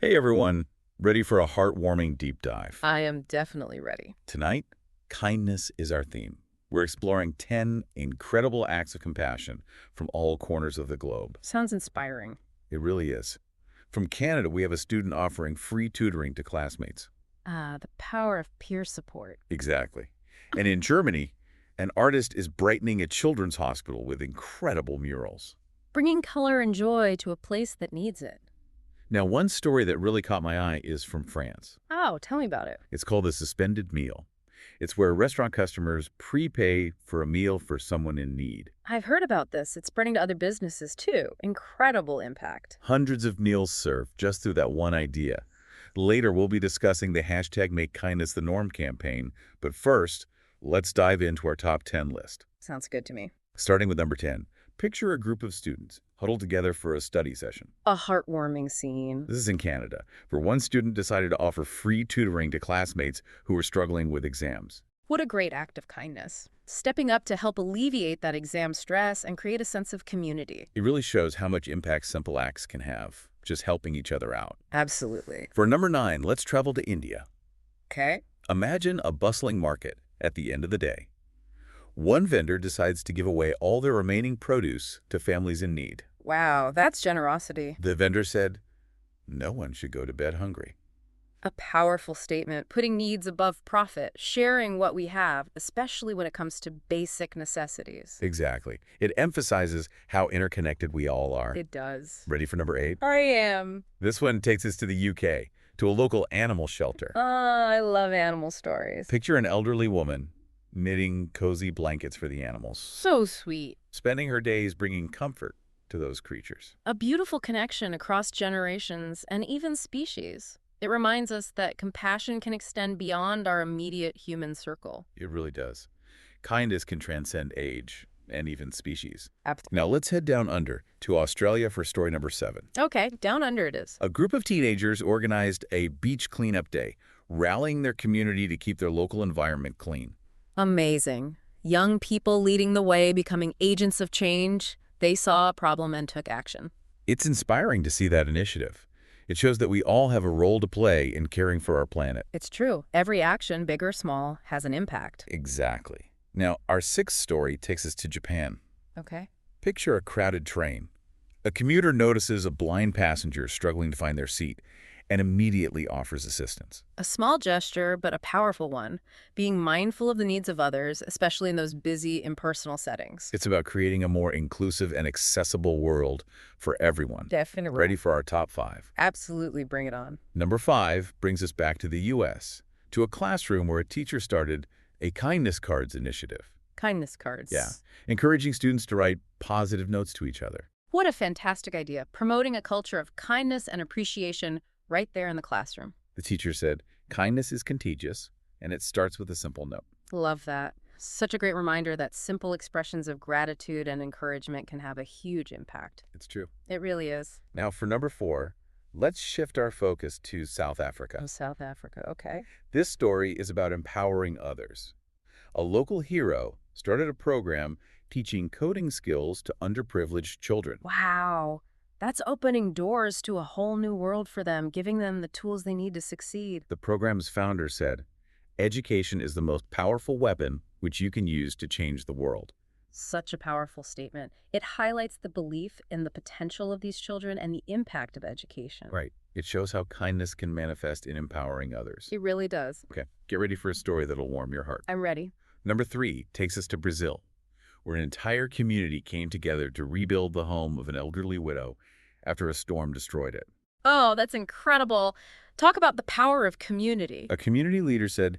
Hey everyone, ready for a heartwarming deep dive? I am definitely ready. Tonight, kindness is our theme. We're exploring 10 incredible acts of compassion from all corners of the globe. Sounds inspiring. It really is. From Canada, we have a student offering free tutoring to classmates. Ah, the power of peer support. Exactly. And in Germany, an artist is brightening a children's hospital with incredible murals. Bringing color and joy to a place that needs it. Now, one story that really caught my eye is from France. Oh, tell me about it. It's called the suspended meal. It's where restaurant customers prepay for a meal for someone in need. I've heard about this. It's spreading to other businesses too. Incredible impact. Hundreds of meals served just through that one idea. Later, we'll be discussing the hashtag Make Kindness the Norm campaign. But first, let's dive into our top 10 list. Sounds good to me. Starting with number 10, picture a group of students huddled together for a study session. A heartwarming scene. This is in Canada, where one student decided to offer free tutoring to classmates who were struggling with exams. What a great act of kindness. Stepping up to help alleviate that exam stress and create a sense of community. It really shows how much impact simple acts can have, just helping each other out. Absolutely. For number 9, let's travel to India. Okay. Imagine a bustling market at the end of the day. One vendor decides to give away all their remaining produce to families in need. Wow, that's generosity. The vendor said, "No one should go to bed hungry." A powerful statement, putting needs above profit, sharing what we have, especially when it comes to basic necessities. Exactly. It emphasizes how interconnected we all are. It does. Ready for number 8? I am. This one takes us to the UK, to a local animal shelter. I love animal stories. Picture an elderly woman knitting cozy blankets for the animals, So sweet. spending her days bringing comfort to those creatures. A beautiful connection across generations and even species. It reminds us that compassion can extend beyond our immediate human circle. It really does. Kindness can transcend age and even species. Absolutely. Now let's head down under to Australia for story number 7. Okay, down under it is. A group of teenagers organized a beach cleanup day, rallying their community to keep their local environment clean. Amazing. Young people leading the way, becoming agents of change. They saw a problem and took action. It's inspiring to see that initiative. It shows that we all have a role to play in caring for our planet. It's true. Every action, big or small, has an impact. Exactly. Now, our 6th story takes us to Japan. Okay. Picture a crowded train. A commuter notices a blind passenger struggling to find their seat and immediately offers assistance. A small gesture, but a powerful one. Being mindful of the needs of others, especially in those busy, impersonal settings. It's about creating a more inclusive and accessible world for everyone. Definitely. Ready for our top 5. Absolutely, bring it on. Number 5 brings us back to the U.S., to a classroom where a teacher started a kindness cards initiative. Kindness cards. Yeah, encouraging students to write positive notes to each other. What a fantastic idea. Promoting a culture of kindness and appreciation right there in the classroom. The teacher said, "Kindness is contagious, and it starts with a simple note." Love that. Such a great reminder that simple expressions of gratitude and encouragement can have a huge impact. It's true. It really is. Now for number 4, let's shift our focus to South Africa. Oh, South Africa. Okay. This story is about empowering others. A local hero started a program teaching coding skills to underprivileged children. Wow. That's opening doors to a whole new world for them, giving them the tools they need to succeed. The program's founder said, "Education is the most powerful weapon which you can use to change the world." Such a powerful statement. It highlights the belief in the potential of these children and the impact of education. Right. It shows how kindness can manifest in empowering others. It really does. Okay, get ready for a story that'll warm your heart. I'm ready. Number 3 takes us to Brazil, where an entire community came together to rebuild the home of an elderly widow after a storm destroyed it. Oh, that's incredible. Talk about the power of community. A community leader said,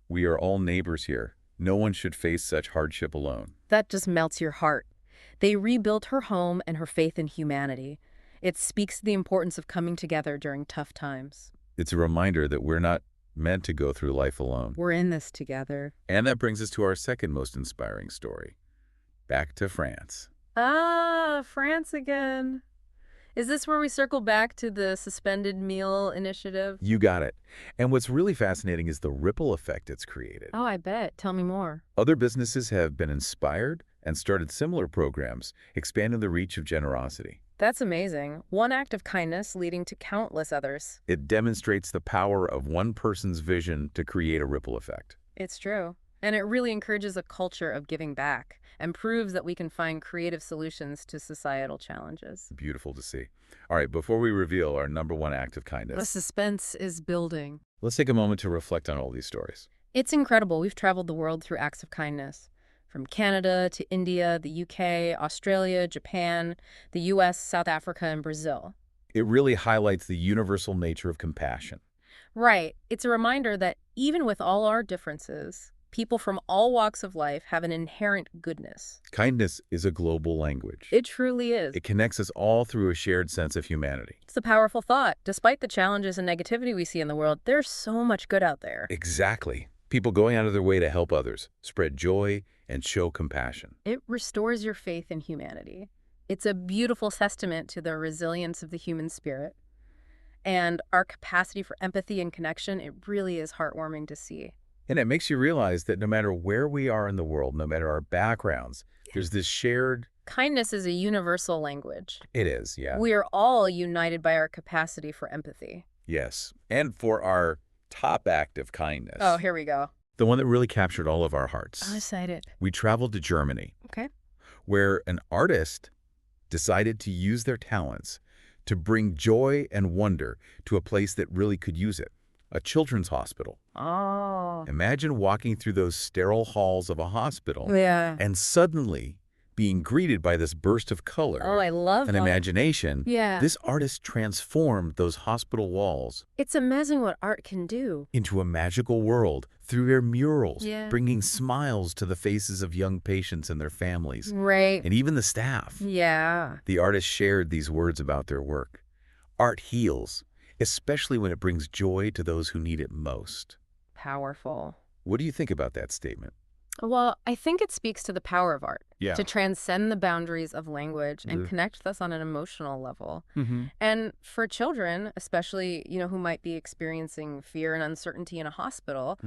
"We are all neighbors here. No one should face such hardship alone." That just melts your heart. They rebuilt her home and her faith in humanity. It speaks to the importance of coming together during tough times. It's a reminder that we're not meant to go through life alone. We're in this together. And that brings us to our second most inspiring story. Back to France. Ah, France again. Is this where we circle back to the suspended meal initiative? You got it. And what's really fascinating is the ripple effect it's created. Oh, I bet. Tell me more. Other businesses have been inspired and started similar programs, expanding the reach of generosity. That's amazing. One act of kindness leading to countless others. It demonstrates the power of one person's vision to create a ripple effect. It's true. And it really encourages a culture of giving back and proves that we can find creative solutions to societal challenges. Beautiful to see. All right, before we reveal our number one act of The kindness, suspense is building. let's take a moment to reflect on all these stories. It's incredible. We've traveled the world through acts of kindness. From Canada to India, the UK, Australia, Japan, the US, South Africa, and Brazil. It really highlights the universal nature of compassion. Right. It's a reminder that even with all our differences, people from all walks of life have an inherent goodness. Kindness is a global language. It truly is. It connects us all through a shared sense of humanity. It's a powerful thought. Despite the challenges and negativity we see in the world, there's so much good out there. Exactly. People going out of their way to help others, spread joy, and show compassion. It restores your faith in humanity. It's a beautiful testament to the resilience of the human spirit and our capacity for empathy and connection. It really is heartwarming to see. And it makes you realize that no matter where we are in the world, no matter our backgrounds, there's this shared... Kindness is a universal language. It is, yeah. We are all united by our capacity for empathy. Yes. And for our top act of kindness. Oh, here we go. The one that really captured all of our hearts. I'm excited. We traveled to Germany, Okay. where an artist decided to use their talents to bring joy and wonder to a place that really could use it, a children's hospital. Oh. Imagine walking through those sterile halls of a hospital Yeah. and suddenly being greeted by this burst of color Oh, I love and that. imagination. Yeah. This artist transformed those hospital walls It's amazing what art can do. into a magical world through their murals, Yeah. bringing smiles to the faces of young patients and their families, Right. and even the staff. Yeah. The artist shared these words about their work. Art heals, especially when it brings joy to those who need it most. Powerful. What do you think about that statement? Well, I think it speaks to the power of art. Yeah. To transcend the boundaries of language and Ugh. connect with us on an emotional level. Mm-hmm. And for children, especially, who might be experiencing fear and uncertainty in a hospital,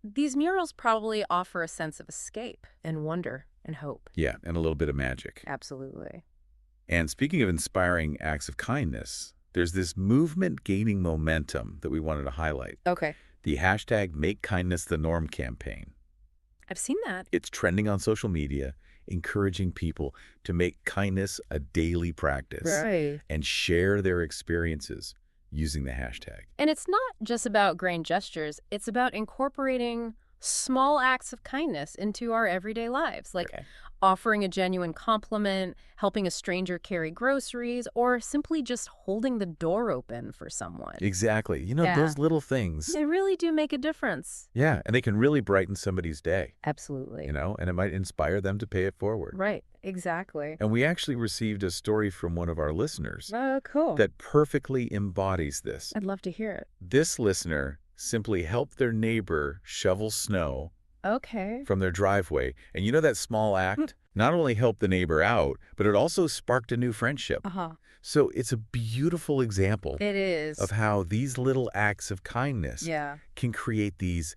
these murals probably offer a sense of escape and wonder and hope. Yeah, and a little bit of magic. Absolutely. And speaking of inspiring acts of kindness, there's this movement gaining momentum that we wanted to highlight. Okay. The hashtag Make Kindness the Norm campaign. I've seen that. It's trending on social media, encouraging people to make kindness a daily practice Right. and share their experiences using the hashtag. And it's not just about grand gestures. It's about incorporating small acts of kindness into our everyday lives, like Okay. offering a genuine compliment, helping a stranger carry groceries, or simply just holding the door open for someone. Exactly. Yeah. Those little things. They really do make a difference. Yeah, and they can really brighten somebody's day, Absolutely. and it might inspire them to pay it forward. Right. Exactly. And we actually received a story from one of our listeners Oh, cool. that perfectly embodies this. I'd love to hear it. This listener simply helped their neighbor shovel snow Okay. from their driveway. And that small act not only helped the neighbor out, but it also sparked a new friendship. Uh-huh. So it's a beautiful example It is. of how these little acts of kindness Yeah. can create these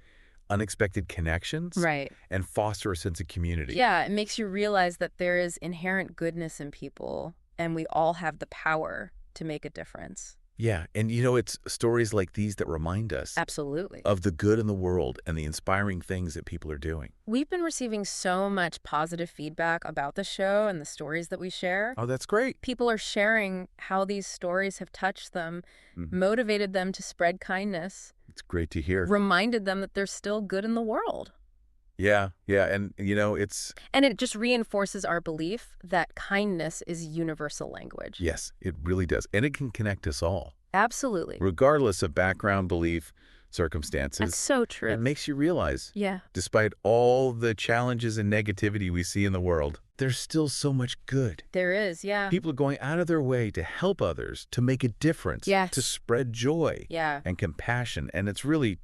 unexpected connections Right. and foster a sense of community. Yeah, it makes you realize that there is inherent goodness in people, and we all have the power to make a difference. Yeah, and it's stories like these that remind us Absolutely. of the good in the world and the inspiring things that people are doing. We've been receiving so much positive feedback about the show and the stories that we share. Oh, that's great. People are sharing how these stories have touched them, Mhm. motivated them to spread kindness, It's great to hear. reminded them that there's still good in the world. Yeah, and it's... And it just reinforces our belief that kindness is universal language. Yes, it really does. And it can connect us all, Absolutely. regardless of background, belief, circumstances. That's so true. It makes you realize, Yeah. despite all the challenges and negativity we see in the world, there's still so much good. There is, yeah. People are going out of their way to help others, to make a difference, Yes. to spread joy Yeah. and compassion. And it's really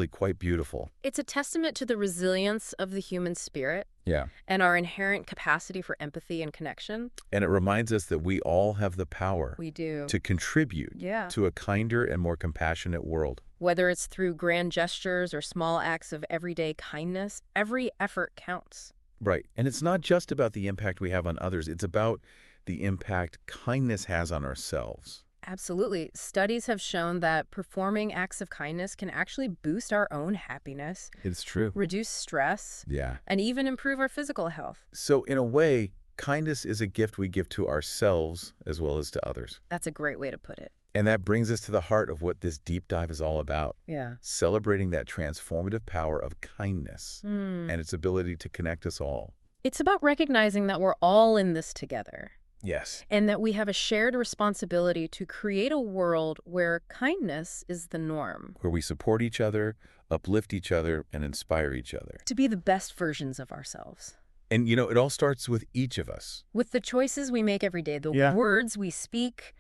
quite beautiful. It's a testament to the resilience of the human spirit Yeah. and our inherent capacity for empathy and connection. And it reminds us that we all have the power We do. to contribute Yeah. to a kinder and more compassionate world. Whether it's through grand gestures or small acts of everyday kindness, every effort counts. Right. And it's not just about the impact we have on others. It's about the impact kindness has on ourselves. Absolutely. Studies have shown that performing acts of kindness can actually boost our own happiness, It's true. reduce stress, Yeah. and even improve our physical health. So in a way, kindness is a gift we give to ourselves as well as to others. That's a great way to put it. And that brings us to the heart of what this deep dive is all about. Yeah. Celebrating that transformative power of kindness Hmm. and its ability to connect us all. It's about recognizing that we're all in this together Yes. and that we have a shared responsibility to create a world where kindness is the norm, Where we support each other, uplift each other, and inspire each other. to be the best versions of ourselves. And, it all starts with each of us. With the choices we make every day, the Yeah. words we speak,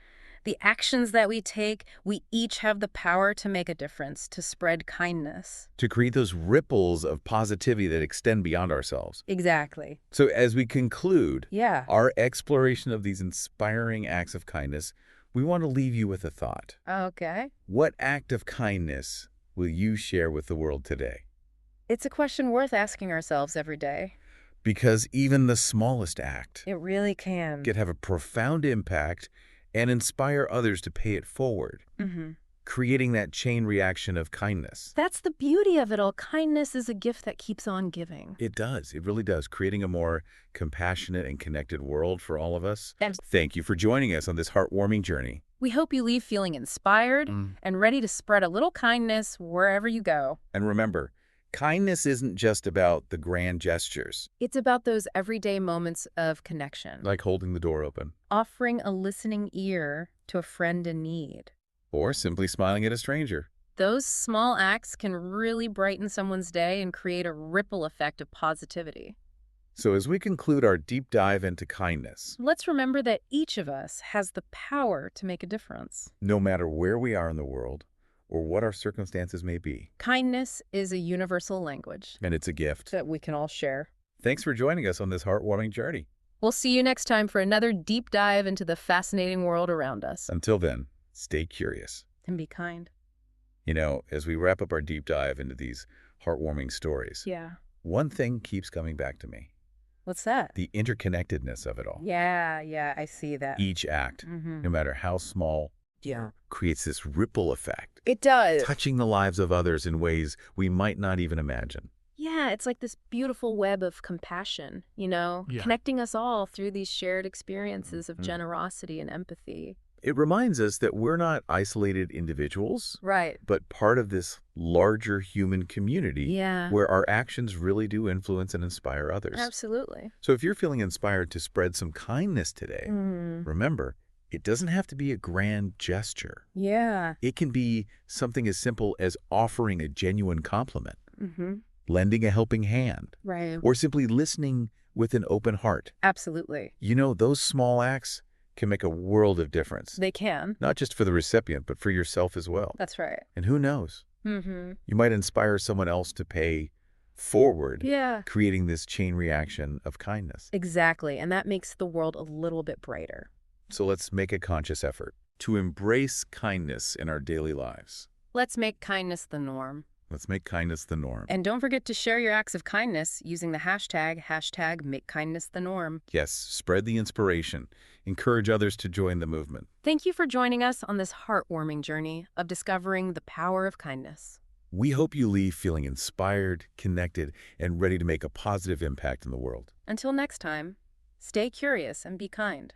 the actions that we take, we each have the power to make a difference, to spread kindness. To create those ripples of positivity that extend beyond ourselves. Exactly. So as we conclude Yeah. our exploration of these inspiring acts of kindness, we want to leave you with a thought. Okay. What act of kindness will you share with the world today? It's a question worth asking ourselves every day. Because even the smallest act It really can. could have a profound impact and inspire others to pay it forward, creating that chain reaction of kindness. That's the beauty of it all. Kindness is a gift that keeps on giving. It does. It really does. Creating a more compassionate and connected world for all of us. And Thank you for joining us on this heartwarming journey. we hope you leave feeling inspired and ready to spread a little kindness wherever you go. And remember, kindness isn't just about the grand gestures, It's about those everyday moments of connection, like holding the door open, offering a listening ear to a friend in need. or simply smiling at a stranger. Those small acts can really brighten someone's day and create a ripple effect of positivity. So as we conclude our deep dive into kindness, Let's remember that each of us has the power to make a difference. no matter where we are in the world or what our circumstances may be, Kindness is a universal language and it's a gift. that we can all share. Thanks for joining us on this heartwarming journey. We'll see you next time for another deep dive into the fascinating world around us. Until then, stay curious. And be kind. As we wrap up our deep dive into these heartwarming stories, Yeah. one thing keeps coming back to me. What's that? The interconnectedness of it all. Yeah, I see that. Each act, no matter how small, Yeah. creates this ripple effect, It does. touching the lives of others in ways we might not even imagine. Yeah, it's like this beautiful web of compassion, Yeah. connecting us all through these shared experiences of Mhm. generosity and empathy. It reminds us that we're not isolated individuals, Right. but part of this larger human community Yeah. where our actions really do influence and inspire others. Absolutely. So if you're feeling inspired to spread some kindness today, remember, it doesn't have to be a grand gesture. Yeah. It can be something as simple as offering a genuine compliment, Mm-hmm. lending a helping hand, Right. or simply listening with an open heart. Absolutely. Those small acts can make a world of difference, They can. not just for the recipient, but for yourself as well. That's right. And who knows? Mm-hmm. You might inspire someone else to pay forward, Yeah. creating this chain reaction of kindness. Exactly. And that makes the world a little bit brighter. So let's make a conscious effort to embrace kindness in our daily lives. Let's make kindness the norm. Let's make kindness the norm. And don't forget to share your acts of kindness using the hashtag #MakeKindnessTheNorm. Yes, spread the inspiration. Encourage others to join the movement. Thank you for joining us on this heartwarming journey of discovering the power of kindness. We hope you leave feeling inspired, connected, and ready to make a positive impact in the world. Until next time, stay curious and be kind.